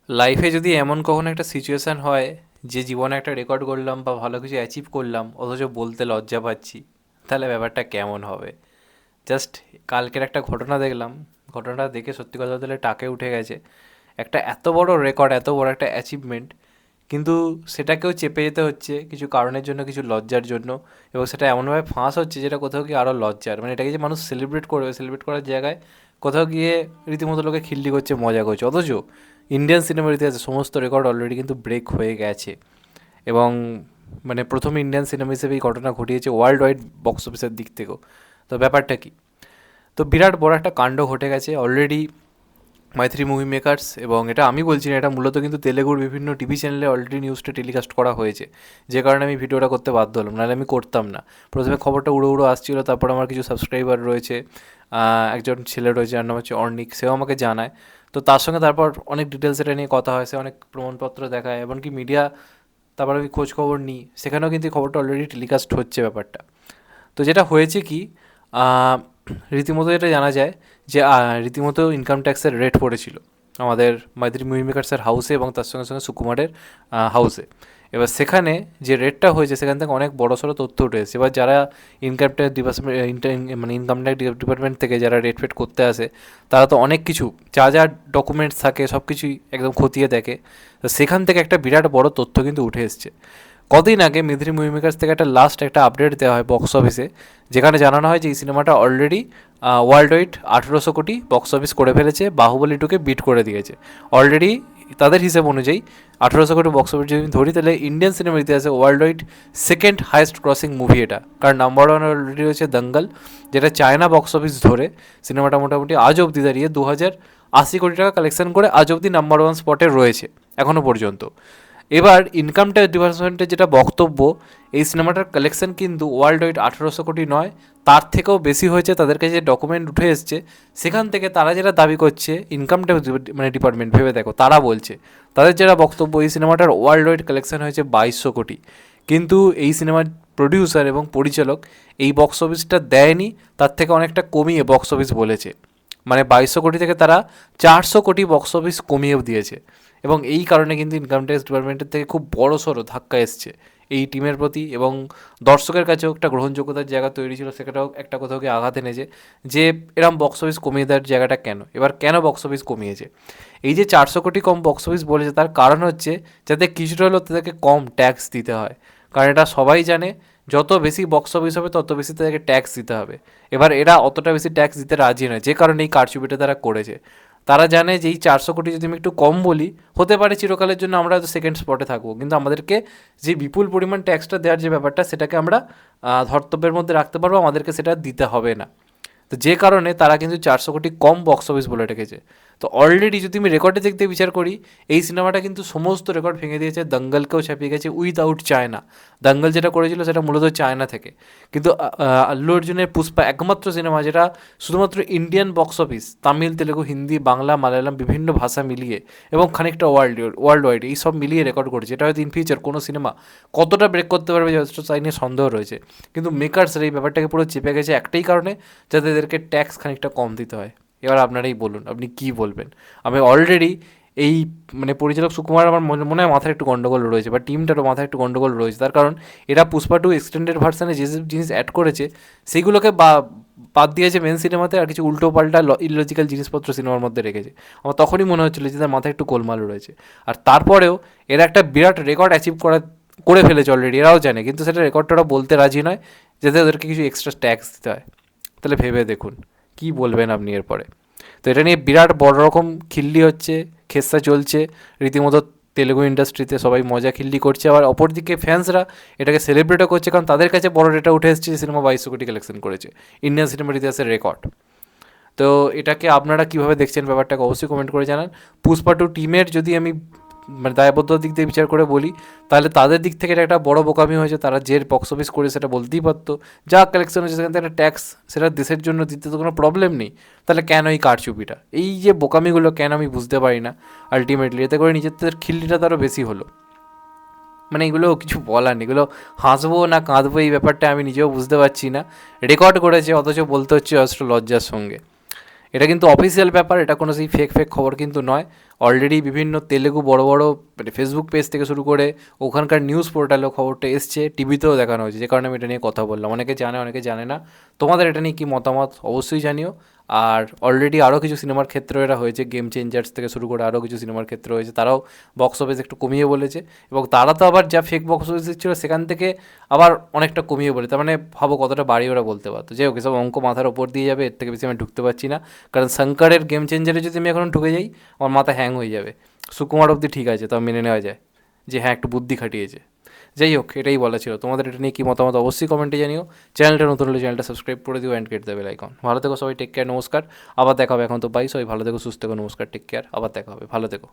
লাইফে যদি এমন কখনো একটা সিচুয়েশান হয় যে জীবনে একটা রেকর্ড করলাম বা ভালো কিছু অ্যাচিভ করলাম অথচ বলতে লজ্জা পাচ্ছি, তাহলে ব্যাপারটা কেমন হবে? জাস্ট কালকের একটা ঘটনা দেখলাম। ঘটনাটা দেখে সত্যি কথা বলতে টাকে উঠে গেছে। একটা এত বড় রেকর্ড, এত বড় একটা অ্যাচিভমেন্ট, কিন্তু সেটাকেও চেপে যেতে হচ্ছে কিছু কারণের জন্য, কিছু লজ্জার জন্য। এবং সেটা এমনভাবে ফাঁস হচ্ছে যেটা কোথাও গিয়ে আরও লজ্জার, মানে এটাকে যে মানুষ সেলিব্রেট করবে, সেলিব্রেট করার জায়গায় কোথাও গিয়ে রীতিমতো লোকে খিল্লি করছে, মজা করছে। অথচ ইন্ডিয়ান সিনেমার ইতিহাসে সমস্ত রেকর্ড অলরেডি কিন্তু ব্রেক হয়ে গেছে। এবং মানে প্রথম ইন্ডিয়ান সিনেমা হিসেবে এই ঘটনা ঘটিয়েছে ওয়ার্ল্ড ওয়াইড বক্স অফিসের দিক থেকেও। তো ব্যাপারটা কি? তো বিরাট বড় একটা কাণ্ড ঘটে গেছে অলরেডি মাইথ্রি মুভি মেকার্স, এবং এটা আমি বলছি না, এটা মূলত কিন্তু তেলেগুর বিভিন্ন টিভি চ্যানেলে অলরেডি নিউজটা টেলিকাস্ট করা হয়েছে, যে কারণে আমি ভিডিওটা করতে বাধ্য হলাম, নাহলে আমি করতাম না। প্রথমে খবরটা উড়ো উড়ো আসছিল, তারপর আমার কিছু সাবস্ক্রাইবার রয়েছে, একজন ছেলে রয়েছে যার নাম হচ্ছে অর্নিক, সেও আমাকে জানায়। তো তার সঙ্গে তারপর অনেক ডিটেলস এটা নিয়ে কথা হয়, সে অনেক প্রমাণপত্র দেখায়, এমনকি মিডিয়া, তারপর আমি খোঁজ খবর নিই, সেখানেও কিন্তু এই খবরটা অলরেডি টেলিকাস্ট হচ্ছে ব্যাপারটা। তো যেটা হয়েছে কি, আহ, রীতিমতো এটা জানা যায় যে রীতিমতো ইনকাম ট্যাক্সের রেট পড়েছিল আমাদের মাইত্রী মুভি মেকার্সের হাউসে এবং তার সঙ্গে সঙ্গে সুকুমারের হাউসে। এবার সেখানে যে রেটটা হয়েছে সেখান থেকে অনেক বড় সড়ো তথ্য উঠে এসেছে। এবার যারা ইনকাম ট্যাক্স ডিপার্টমেন্ট, মানে ইনকাম ট্যাক্স ডিপার্টমেন্ট থেকে যারা রেট ফেট করতে আসে, তারা তো অনেক কিছু, যা যা ডকুমেন্টস থাকে সব কিছুই একদম খতিয়ে দেখে। তো সেখান থেকে একটা বিরাট বড় তথ্য কিন্তু উঠে এসছে। কদিন আগে মিথিলি মুভি মেকার্স থেকে একটা আপডেট দেওয়া হয় বক্স অফিসে, যেখানে জানানো হয় যে এই সিনেমাটা অলরেডি ওয়ার্ল্ড ওয়াইড 1800 কোটি বক্স অফিস করে ফেলেছে, বাহুবলী টুকে বিট করে দিয়েছে অলরেডি। তাদের হিসেব অনুযায়ী 1800 কোটি বক্স অফিস যদি ধরি, তাহলে ইন্ডিয়ান সিনেমার ইতিহাসে world wide second highest crossing movie এটা। কারণ নাম্বার ওয়ান অলরেডি রয়েছে দঙ্গল, যেটা চায়না বক্স অফিস ধরে সিনেমাটা মোটামুটি আজ অবধি দাঁড়িয়ে 2080 কোটি টাকা কালেকশন করে আজ অবধি নাম্বার ওয়ান স্পটে রয়েছে এখনও পর্যন্ত। এবার ইনকাম ট্যাক্স ডিপার্টমেন্টের যেটা বক্তব্য, এই সিনেমাটার কালেকশন কিন্তু ওয়ার্ল্ড ওয়াইড 1800 কোটি নয়, তার থেকেও বেশি হয়েছে। তাদের কাছে যে ডকুমেন্ট উঠে এসছে সেখান থেকে তারা যেটা দাবি করছে, ইনকাম ট্যাক্স মানে ডিপার্টমেন্ট, ভেবে দেখো, তারা বলছে, তাদের যেটা বক্তব্য, এই সিনেমাটার ওয়ার্ল্ড ওয়াইড কালেকশন হয়েছে 2200 কোটি। কিন্তু এই সিনেমার প্রডিউসার এবং পরিচালক এই বক্স অফিসটা দেয়নি, তার থেকে অনেকটা কমিয়ে বক্স অফিস বলেছে। মানে 2200 কোটি থেকে তারা 400 কোটি বক্স অফিস কমিয়েও দিয়েছে। এবং এই কারণে কিন্তু ইনকাম ট্যাক্স ডিপার্টমেন্টের থেকে খুব বড় সড়ো ধাক্কা এসছে এই টিমের প্রতি, এবং দর্শকের কাছেও একটা গ্রহণযোগ্যতার জায়গা তৈরি ছিল, সেটাও একটা কোথাও গিয়ে আঘাত এনেছে যে এরম বক্স অফিস কমিয়ে দেওয়ার জায়গাটা কেন, এবার কেন বক্স অফিস কমিয়েছে। এই যে 400 কোটি কম বক্স অফিস বলেছে, তার কারণ হচ্ছে যাতে কিছুটা হলেও তাদেরকে কম ট্যাক্স দিতে হয়। কারণ এটা সবাই জানে, যত বেশি বক্স অফিস হবে তত বেশি তাদেরকে ট্যাক্স দিতে হবে। এবার এরা অতটা বেশি ট্যাক্স দিতে রাজি নয়, যে কারণে এই কারচুপিটা তারা করেছে। তারা জানে যে এই 400 কোটি যদি আমি একটু কম বলি, হতে পারে চিরকালের জন্য আমরা হয়তো সেকেন্ড স্পটে থাকবো, কিন্তু আমাদেরকে যে বিপুল পরিমাণ ট্যাক্সটা দেওয়ার যে ব্যাপারটা, সেটাকে আমরা ধর্তব্যের মধ্যে রাখতে পারবো, আমাদেরকে সেটা দিতে হবে না। তো যে কারণে তারা কিন্তু 400 কোটি কম বক্স অফিস বলে রেখেছে। তো অলরেডি যদি আমি রেকর্ডের দিক দিয়ে বিচার করি, এই সিনেমাটা কিন্তু সমস্ত রেকর্ড ভেঙে দিয়েছে, দঙ্গলকেও ছাপিয়ে গেছে উইদাউট চায়না। দঙ্গল যেটা করেছিল সেটা মূলত চায়না থেকে, কিন্তু আল্লু অর্জুনের পুষ্পা একমাত্র সিনেমা যেটা শুধুমাত্র Indian box office, Tamil, Telugu, Hindi, Bangla, Malayalam বিভিন্ন ভাষা মিলিয়ে এবং খানিকটা ওয়ার্ল্ড ওয়াইড এই সব মিলিয়ে রেকর্ড করেছে। এটা হয়তো ইন ফিউচার কোনো সিনেমা কতটা ব্রেক করতে পারবে যথেষ্ট তাই নিয়ে সন্দেহ রয়েছে। কিন্তু মেকার্সরা এই ব্যাপারটাকে পুরো চেপে গেছে একটাই কারণে, যাতে এদেরকে ট্যাক্স খানিকটা কম দিতে হয়। এবার আপনারাই বলুন, আপনি কী বলবেন? আমি অলরেডি এই মানে পরিচালক সুকুমার, আমার মনে হয় মাথায় একটু গন্ডগোল রয়েছে, বা টিমটারও মাথায় একটু গন্ডগোল রয়েছে। তার কারণ এরা পুষ্পা টু এক্সটেন্ডেড ভার্সানে যেসব জিনিস অ্যাড করেছে সেগুলোকে বাদ দিয়েছে মেন সিনেমাতে, আর কিছু উল্টো পাল্টা ইললজিক্যাল জিনিসপত্র সিনেমার মধ্যে রেখেছে। আমার তখনই মনে হচ্ছিলো যে তার মাথায় একটু গোলমাল রয়েছে। আর তারপরেও এরা একটা বিরাট রেকর্ড অ্যাচিভ করে ফেলেছে অলরেডি, এরাও জানে, কিন্তু সেটা রেকর্ডটা ওরা বলতে রাজি নয়, যাতে ওদেরকে কিছু এক্সট্রা ট্যাক্স দিতে হয়। তাহলে ভেবে দেখুন কী বলবেন আপনি এরপরে। তো এটা নিয়ে বিরাট বড় রকম খিল্লি হচ্ছে, খেসা চলছে রীতিমতো। তেলেগু ইন্ডাস্ট্রিতে সবাই মজা খিল্লি করছে, আবার অপরদিকে ফ্যান্সরা এটাকে সেলিব্রেটও করছে, কারণ তাদের কাছে বড় ডেটা উঠে এসেছে, সিনেমা 2200 কোটি কালেকশন করেছে, ইন্ডিয়ান সিনেমার ইতিহাসের রেকর্ড। তো এটাকে আপনারা কীভাবে দেখছেন ব্যাপারটাকে অবশ্যই কমেন্ট করে জানান। পুষ্পা টু টিমের যদি আমি মানে দায়বদ্ধতার দিক দিয়ে বিচার করে বলি, তাহলে তাদের দিক থেকে এটা একটা বড় বোকামি হয়েছে। তারা যে বক্স অফিস করে সেটা বলতেই পারতো, যা কালেকশন হয়েছে সেখান থেকে একটা ট্যাক্স সেটা দেশের জন্য দিতে তো কোনো প্রবলেম নেই। তাহলে কেন এই কারচুপিটা, এই যে বোকামিগুলো কেন আমি বুঝতে পারি না আলটিমেটলি। এতে করে নিজেদের খিল্লিটা তারও বেশি হলো। মানে এগুলো কিছু বলার নেই, এগুলো হাসবো না কাঁদবো এই ব্যাপারটা আমি নিজেও বুঝতে পারছি না। রেকর্ড করেছে অথচ বলতে হচ্ছে অস্ত্র লজ্জার সঙ্গে। এটা কিন্তু অফিসিয়াল ব্যাপার, এটা কোনো সেই ফেক ফেক খবর কিন্তু নয়। অলরেডি বিভিন্ন তেলেগু বড় বড় মানে ফেসবুক পেজ থেকে শুরু করে ওখানকার নিউজ পোর্টালেও খবরটা এসছে, টিভিতেও দেখানো হয়েছে, যে কারণে আমি এটা নিয়ে কথা বললাম। অনেকে জানে, অনেকে জানে না। তোমাদের এটা নিয়ে কী মতামত অবশ্যই জানিও। আর অলরেডি আরও কিছু সিনেমার ক্ষেত্রে এটা হয়েছে, গেম চেঞ্জার্স থেকে শুরু করে আরও কিছু সিনেমার ক্ষেত্রে হয়েছে, তারাও বক্স অফিস একটু কমিয়ে বলেছে। এবং তারা তো আবার যা ফেক বক্স অফিস ছিল সেখান থেকে আবার অনেকটা কমিয়ে বলে, তার মানে ভাবো কতটা বাড়ি ওরা বলতে পারতো। যাই হোক, এসব অঙ্ক মাথার ওপর দিয়ে যাবে, এর থেকে বেশি আমি ঢুকতে পারছি না। কারণ শঙ্করের গেম চেঞ্জারে যদি আমি এখন ঢুকে যাই, আমার মাথা হ্যাং হয়ে যাবে। সুকুমার অবধি ঠিক আছে, তাও মেনে নেওয়া যায় যে হ্যাঁ একটু বুদ্ধি খাটিয়েছে। যাই হোক, এটাই বলা ছিল। তোমাদের এটা নিয়ে কী মতামত অবশ্যই কমেন্টে জানিও। চ্যানেলটা নতুন হলে চ্যানেলটা সাবস্ক্রাইব করে দিও অ্যান্ড কেটে দেবে আইকন। ভালো থেকো সবাই, টেক কেয়ার, নমস্কার। আবার দেখা হবে। এখন তো বাই, সবাই ভালো থেকো, সুস্থ থেকো, নমস্কার, টেক কেয়ার, আবার দেখা হবে, ভালো থেকো।